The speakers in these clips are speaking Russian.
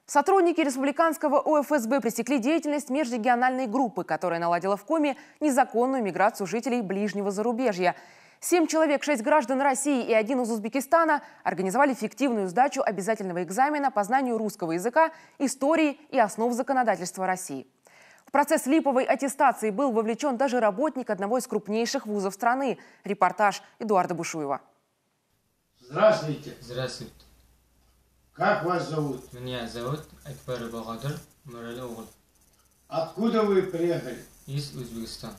Сотрудники республиканского ОФСБ пресекли деятельность межрегиональной группы, которая наладила в Коми незаконную миграцию жителей ближнего зарубежья. 7 человек, 6 граждан России и 1 из Узбекистана организовали фиктивную сдачу обязательного экзамена по знанию русского языка, истории и основ законодательства России. В процесс липовой аттестации был вовлечен даже работник одного из крупнейших вузов страны. Репортаж Эдуарда Бушуева. Здравствуйте. Здравствуйте. Как вас зовут? Меня зовут Акбар Багадыр Муралиоғлы. Откуда вы приехали? Из Узбекистана.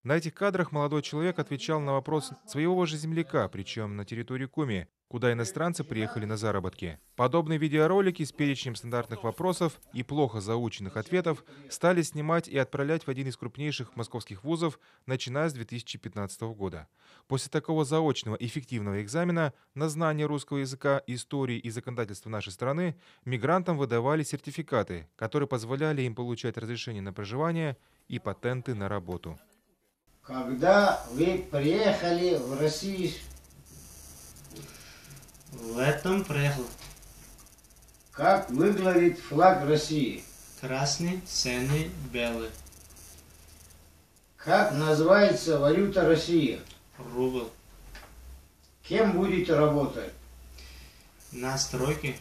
На этих кадрах молодой человек отвечал на вопрос своего же земляка, причем на территории Коми, куда иностранцы приехали на заработки. Подобные видеоролики с перечнем стандартных вопросов и плохо заученных ответов стали снимать и отправлять в один из крупнейших московских вузов, начиная с 2015 года. После такого заочного эффективного экзамена на знание русского языка, истории и законодательства нашей страны мигрантам выдавали сертификаты, которые позволяли им получать разрешение на проживание и патенты на работу. Когда вы приехали в Россию? В этом приехал. Как выглядит флаг России? Красный, синий, белый. Как называется валюта России? Рубль. Кем будете работать? На стройке.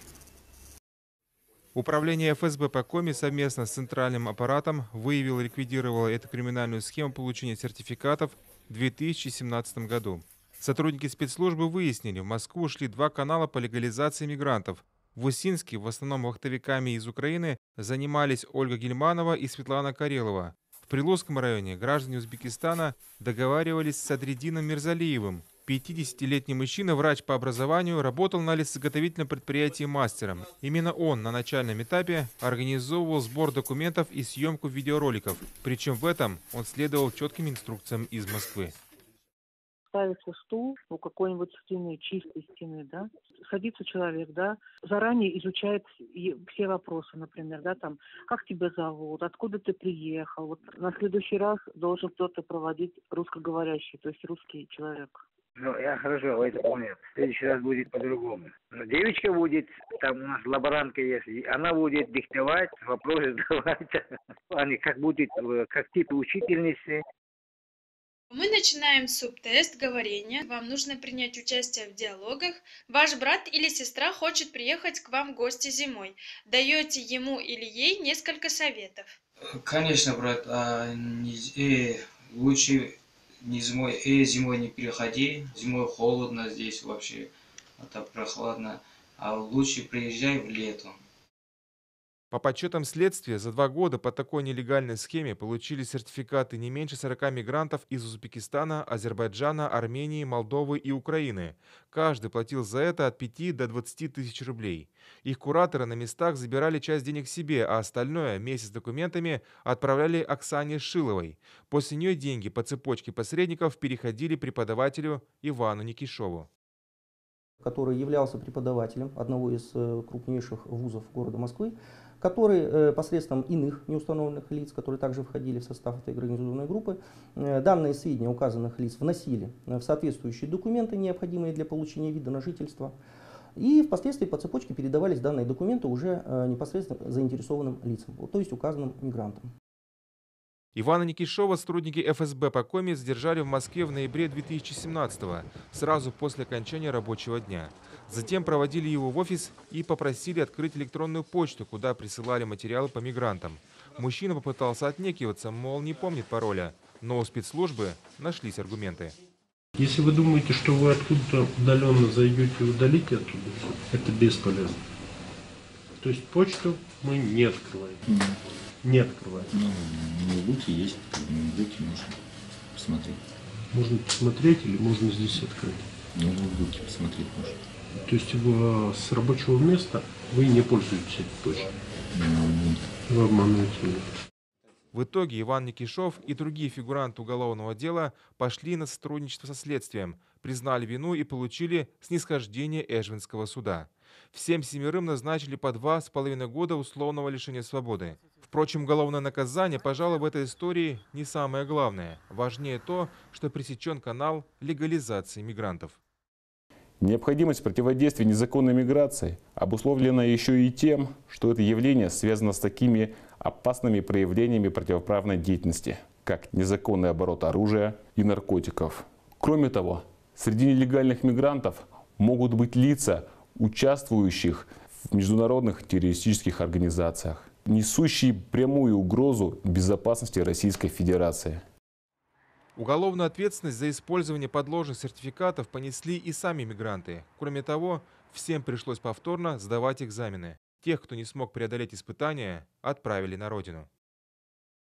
Управление ФСБ по Коми совместно с центральным аппаратом выявило и ликвидировало эту криминальную схему получения сертификатов в 2017 году. Сотрудники спецслужбы выяснили, в Москву шли 2 канала по легализации мигрантов. В Усинске, в основном вахтовиками из Украины, занимались Ольга Гельманова и Светлана Карелова. В Прилузском районе граждане Узбекистана договаривались с Садридином Мирзалиевым. 50-летний мужчина, врач по образованию, работал на лесозаготовительном предприятии мастером. Именно он на начальном этапе организовывал сбор документов и съемку видеороликов. Причем в этом он следовал четким инструкциям из Москвы. Ставится стул у какой-нибудь стены, чистой стены, да, садится человек, да, заранее изучает все вопросы, например, да, там, как тебя зовут, откуда ты приехал. Вот на следующий раз должен кто-то проводить русскоговорящий, то есть русский человек. Ну, я хорошо, это понял. В следующий раз будет по-другому. Но девочка будет, там у нас лаборантка есть, она будет диктовать, вопросы задавать. Они как будет, как типа учительницы. Мы начинаем субтест говорения. Вам нужно принять участие в диалогах. Ваш брат или сестра хочет приехать к вам в гости зимой. Даете ему или ей несколько советов. Конечно, брат, лучше не зимой, зимой не переходи. Зимой холодно здесь вообще, это прохладно. А лучше приезжай в лето. По подсчетам следствия, за 2 года по такой нелегальной схеме получили сертификаты не меньше 40 мигрантов из Узбекистана, Азербайджана, Армении, Молдовы и Украины. Каждый платил за это от 5 до 20 тысяч рублей. Их кураторы на местах забирали часть денег себе, а остальное вместе с документами отправляли Оксане Шиловой. После нее деньги по цепочке посредников переходили преподавателю Ивану Никишову, который являлся преподавателем одного из крупнейших вузов города Москвы, который посредством иных неустановленных лиц, которые также входили в состав этой организованной группы, данные сведения указанных лиц вносили в соответствующие документы, необходимые для получения вида на жительство, и впоследствии по цепочке передавались данные документы уже непосредственно заинтересованным лицам, то есть указанным мигрантам. Ивана Никишова сотрудники ФСБ по Коми задержали в Москве в ноябре 2017-го, сразу после окончания рабочего дня. Затем проводили его в офис и попросили открыть электронную почту, куда присылали материалы по мигрантам. Мужчина попытался отнекиваться, мол, не помнит пароля, но у спецслужбы нашлись аргументы. Если вы думаете, что вы откуда-то удаленно зайдете и удалите оттуда, это бесполезно. То есть почту мы не открываем. Не открываем. Ну, в ноутбуке есть, в ноутбуке можно посмотреть. Можно посмотреть или можно здесь открыть? Ну, в ноутбуке посмотреть можно. То есть с рабочего места вы не пользуетесь этой почтой? Нет. Вы обманываете меня. В итоге Иван Никишов и другие фигуранты уголовного дела пошли на сотрудничество со следствием, признали вину и получили снисхождение Эжвинского суда. Всем 7 назначили по 2,5 года условного лишения свободы. Впрочем, уголовное наказание, пожалуй, в этой истории не самое главное. Важнее то, что пресечен канал легализации мигрантов. Необходимость противодействия незаконной миграции обусловлена еще и тем, что это явление связано с такими опасными проявлениями противоправной деятельности, как незаконный оборот оружия и наркотиков. Кроме того, среди нелегальных мигрантов могут быть лица, участвующих в международных террористических организациях, несущие прямую угрозу безопасности Российской Федерации. Уголовную ответственность за использование подложных сертификатов понесли и сами мигранты. Кроме того, всем пришлось повторно сдавать экзамены. Тех, кто не смог преодолеть испытания, отправили на родину.